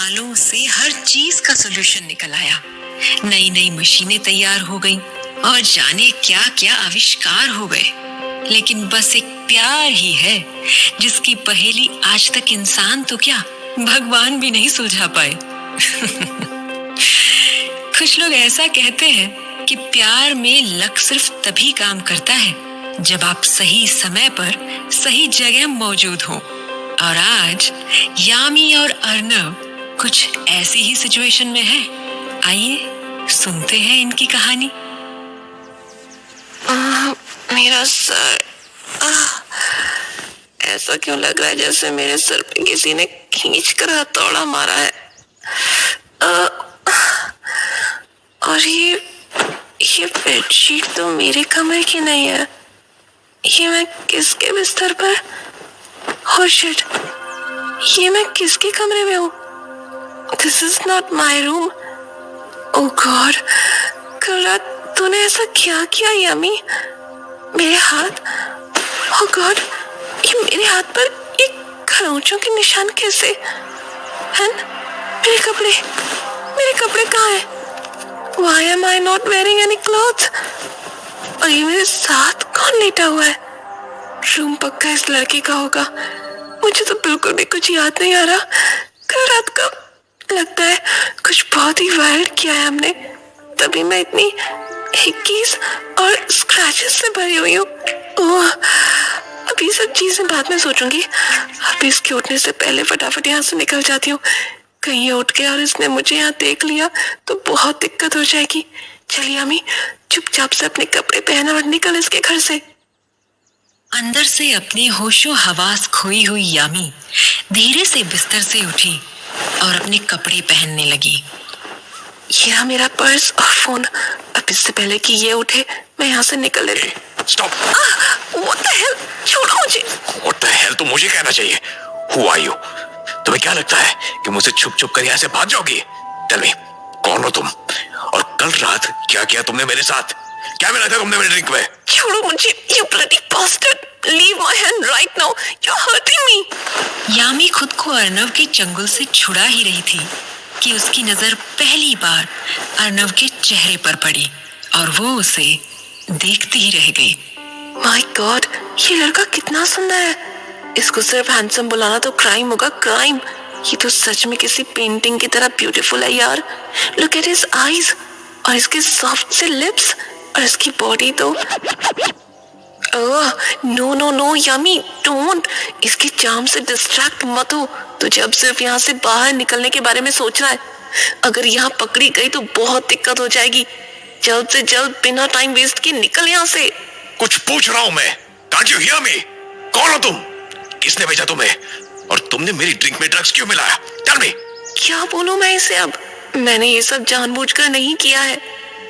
सालों से हर चीज का सॉल्यूशन निकल आया। नई नई मशीनें तैयार हो गई और जाने क्या क्या आविष्कार हो गए, लेकिन बस एक प्यार ही है जिसकी पहेली आज तक इंसान तो क्या, भगवान भी नहीं सुलझा पाए। कुछ लोग ऐसा कहते हैं कि प्यार में लक सिर्फ तभी काम करता है जब आप सही समय पर सही जगह मौजूद हो। और आज यामी और अर्नव कुछ ऐसी ही सिचुएशन में है। आइए सुनते हैं इनकी कहानी। मेरा सर ऐसा क्यों लग रहा है जैसे मेरे सर पे किसी ने खींच कर हथौड़ा मारा है। और ये बेडशीट तो मेरे कमरे की नहीं है। ये मैं किसके बिस्तर पर? Oh shit, ये मैं किसके कमरे में हूँ? This is not my room. Oh God, कल रात तूने ऐसा क्या किया यामी? मेरे हाथ, oh God, ये मेरे हाथ पर ये खरोंचों के निशान कैसे? हैं? मेरे कपड़े कहाँ हैं? Why am I not wearing any clothes? और ये मेरे साथ कौन लेटा हुआ है? रूम पक्का इस लड़के का होगा। मुझे तो बिल्कुल भी कुछ याद नहीं आ रहा। कल रात का लगता है कुछ बहुत ही वाइल्ड किया है हमने, तभी मैं इतनी हिक्कीज और स्क्रैचेस से भरी हुई हूँ। अभी सब चीजें बाद में सोचूंगी। अभी इसके उठने से पहले फटाफट यहाँ से निकल जाती हूँ। कहीं ये उठ गया और इसने मुझे यहाँ देख लिया तो बहुत दिक्कत हो जाएगी। चलिए अम्मी, चुपचाप से अपने कपड़े पहना और निकल इसके घर से। अंदर से अपने होशो हवास खोई हुई यामी धीरे से बिस्तर से उठी और अपने कपड़े पहनने लगी। यह मेरा पर्स और फोन। अब इससे पहले कि ये उठे मैं यहाँ से निकल लेती। स्टॉप! What the hell? छोड़ो मुझे। What the hell तो मुझे कहना चाहिए। Who are you? तुम्हें क्या लगता है कि मुझसे छुप छुप कर यहाँ से भाग जाओगी? Tell me, कौन हो तुम? और कल रात क्या किया तुमने मेरे साथ? क्या मिला था तुमने मेरे ड्रिंक में? छोड़ो मुझे, you bloody bastard! Leave my hand right now! You're hurting me! यामी खुद को अर्नव के चंगुल से छुड़ा ही रही थी कि उसकी नजर पहली बार अर्नव के चेहरे पर पड़ी और वो उसे देखती ही रह गई। My God, ये लड़का कितना सुंदर है। इसको सिर्फ हैंडसम बुलाना तो क्राइम होगा, क्राइम। ये तो सच में किसी पेंटिंग की तरह ब्यूटीफुल है यार। Look at his eyes और इसके सॉफ्ट से लिप्स और इसकी बॉडी तो नो यामी, डोंट। इसके चार्म से डिस्ट्रैक्ट मत हो। तुझे अब सिर्फ यहाँ से बाहर निकलने के बारे में सोचना है। अगर यहाँ पकड़ी गई तो बहुत दिक्कत हो जाएगी। जल्द से जल्द बिना टाइम वेस्ट किए निकल यहाँ से। कुछ पूछ रहा हूँ मैं। Can't you hear me? कौन हो तुम? किसने भेजा तुम्हें? और तुमने मेरी ड्रिंक में ड्रग्स क्यों मिलाया? Tell me. क्या बोलूं मैं इसे अब? मैंने ये सब जानबूझकर नहीं किया है।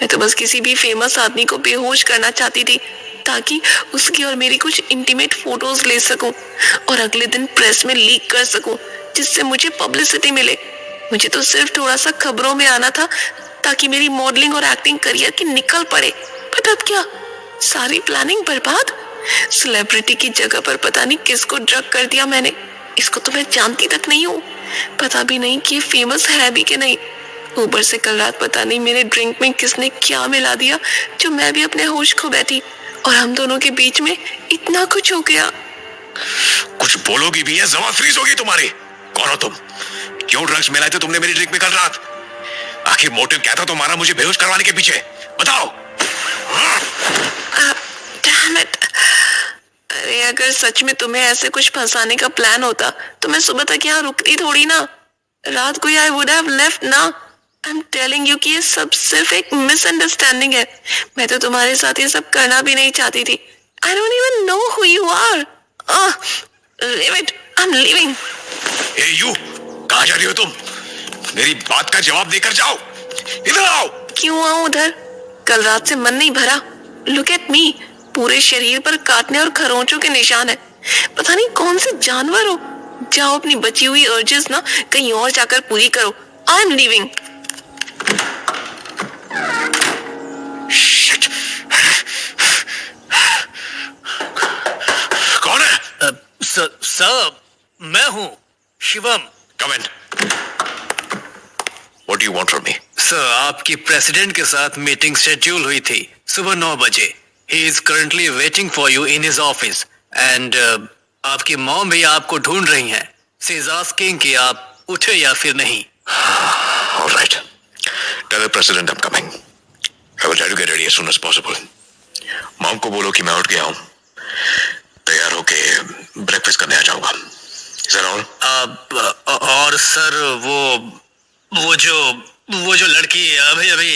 मैं तो बस किसी भी फेमस आदमी को बेहोश करना चाहती थी ताकि उसकी और मेरी कुछ इंटीमेट फोटोज ले सकूं और अगले दिन प्रेस में लीक कर सकूं, जिससे मुझे पब्लिसिटी मिले। मुझे तो सिर्फ थोड़ा सा खबरों में आना था ताकि मेरी मॉडलिंग और एक्टिंग करियर की निकल पड़े। बट अब क्या, सारी प्लानिंग बर्बाद। सेलिब्रिटी की जगह पर पता नहीं किसको ड्रग कर दिया मैंने। इसको तो मैं जानती तक नहीं हूँ। पता भी नहीं कि फेमस है भी कि नहीं। ऊपर से कल रात पता नहीं मेरे ड्रिंक में किसने क्या मिला दिया जो मैं भी अपने होश खो बैठी और हम दोनों के बीच में इतना कुछ हो गया। कुछ बोलोगी भी है, जबान फ्रीज होगी तुम्हारी। कौन हो तुम? क्यों ड्रग्स मिलाए थे तुमने मेरी ड्रिंक में कल रात? आखिर मोटिव क्या था तुम्हारा मुझे बेहोश करवाने के पीछे? बताओ। Damn it! अरे अगर सच में तुम्हें ऐसे कुछ फंसाने का प्लान होता तो मैं सुबह तक यहाँ रुकती थोड़ी ना। रात को I would have left ना। I'm telling you कि ये सब सिर्फ एक मिसअंडरस्टैंडिंग है। मैं तो तुम्हारे साथ ये सब करना भी नहीं चाहती थी। I don't even know who you are. Leave it. I'm leaving. Hey you, कहाँ जा रही हो तुम? मेरी बात का जवाब देकर जाओ। इधर आओ। क्यों आऊं उधर? कल रात से मन नहीं भरा। Look at me. पूरे शरीर पर काटने और खरोंचों के निशान है। पता नहीं कौन से जानवर हो। जाओ अपनी बची हुई अर्जेस ना कहीं और जाकर पूरी करो। I'm leaving. Shit. कौन है? सर मैं हूँ Shivam. Come in. What do you want from me? Sir, आपकी प्रेसिडेंट के साथ मीटिंग शेड्यूल हुई थी सुबह 9 बजे. He is currently waiting for you in his office. And आपकी मॉम भी आपको ढूंढ रही हैं. She is asking कि आप उठे या फिर नहीं. All right. Tell the president I'm coming. I will try to get ready as soon as possible. Mom को बोलो कि मैं उठ गया हूँ. तैयार होके ब्रेकफास्ट करने आ जाऊंगा. Is that all? और सर वो जो लड़की अभी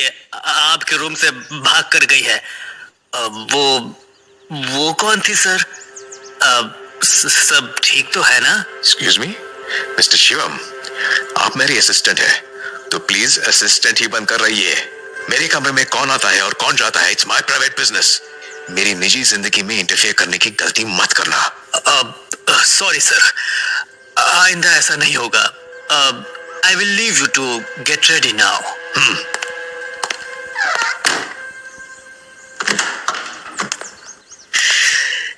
आपके रूम से भाग कर गई है, वो कौन थी सर? सब ठीक तो है ना? Excuse me, Mr. शिवम, आप मेरी असिस्टेंट है, तो प्लीज असिस्टेंट ही बनकर रहिए. मेरे कमरे में कौन आता है और कौन जाता है, इट्स माय प्राइवेट बिजनेस. मेरी निजी जिंदगी में इंटरफेयर करने की गलती मत करना. सॉरी सर, आइंदा ऐसा नहीं होगा. I will leave you to get ready now.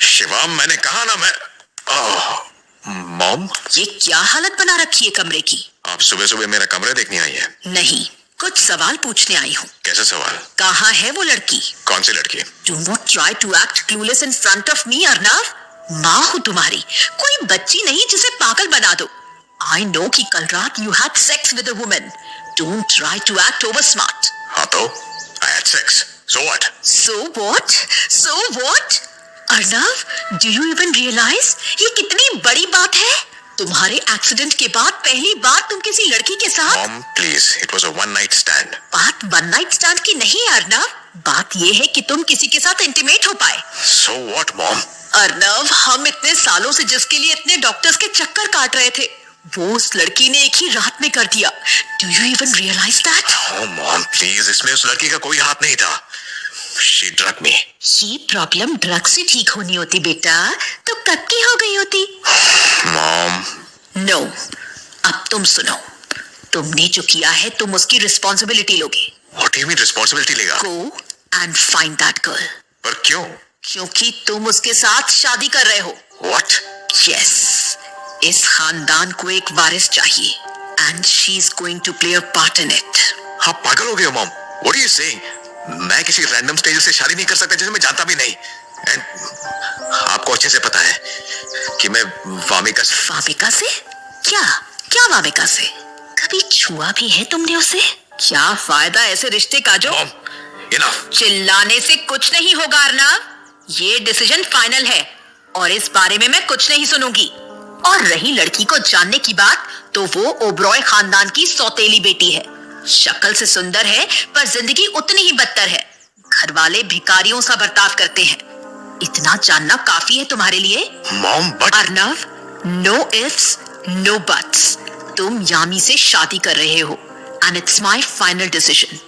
Shivam, मैंने कहा ना मैं. मॉम, ये क्या हालत बना रखी है कमरे की? आप सुबह सुबह मेरा कमरा देखने आई है? नहीं, कुछ सवाल पूछने आई हूँ. कैसे सवाल? कहाँ है वो लड़की? कौन सी लड़की? Do not try to act clueless in front of me, Arnav. माँ हूँ तुम्हारी, कोई बच्ची नहीं जिसे पागल बना दो. I know कि कल रात you had sex with a woman. Don't try to act over smart. हाँ तो, I had sex. So what? So what? So what? Arnav, do you even realize ये कितनी बड़ी बात है? तुम्हारे एक्सीडेंट के बाद पहली बार तुम किसी लड़की के साथ. Mom, please, it was a one night stand. बात वन नाइट स्टैंड की नहीं है अर्नव. बात ये है कि तुम किसी के साथ इंटीमेट हो पाए. So what, Mom? अर्नव, हम इतने सालों से जिसके लिए इतने डॉक्टर्स के चक्कर काट रहे थे, वो उस लड़की ने एक ही रात में कर दिया. Do you even realize that? Oh, Mom, please, इसमें उस लड़की का कोई हाथ नहीं था. She drugged me. ये प्रॉब्लम ड्रग से ठीक होनी होती बेटा, तो कब की हो गई होती? Mom. नो, अब तुम सुनो. तुमने जो किया है तुम उसकी रिस्पॉन्सिबिलिटी लोगे. What do you mean responsibility लेगा? Go and find that girl. पर क्यों? क्योंकि तुम उसके साथ शादी कर रहे हो. What? Yes, इस खानदान को एक वारिस चाहिए. And she's going to play a part in it. आप पागल हो गए हो, Mom. What are you saying? मैं किसी रैंडम स्ट्रेंजर से शादी नहीं कर सकता जिसे मैं जानता भी नहीं. And आपको अच्छे से पता है कि मैं वामिका से? क्या वामिका से? कभी छुआ भी है तुमने उसे? क्या फायदा ऐसे रिश्ते का जो? Mom, enough. चिल्लाने से कुछ नहीं होगा अर्नव. ये डिसीजन फाइनल है और इस बारे में मैं कुछ नहीं सुनूंगी. और रही लड़की को जानने की बात, तो वो ओबरॉय खानदान की सौतेली बेटी है. शक्ल से सुंदर है पर जिंदगी उतनी ही बदतर है. घर वाले भिखारियों सा बर्ताव करते हैं. इतना जानना काफी है तुम्हारे लिए. Mom, but Arnav, no ifs no buts. तुम यामी से शादी कर रहे हो and it's my final decision.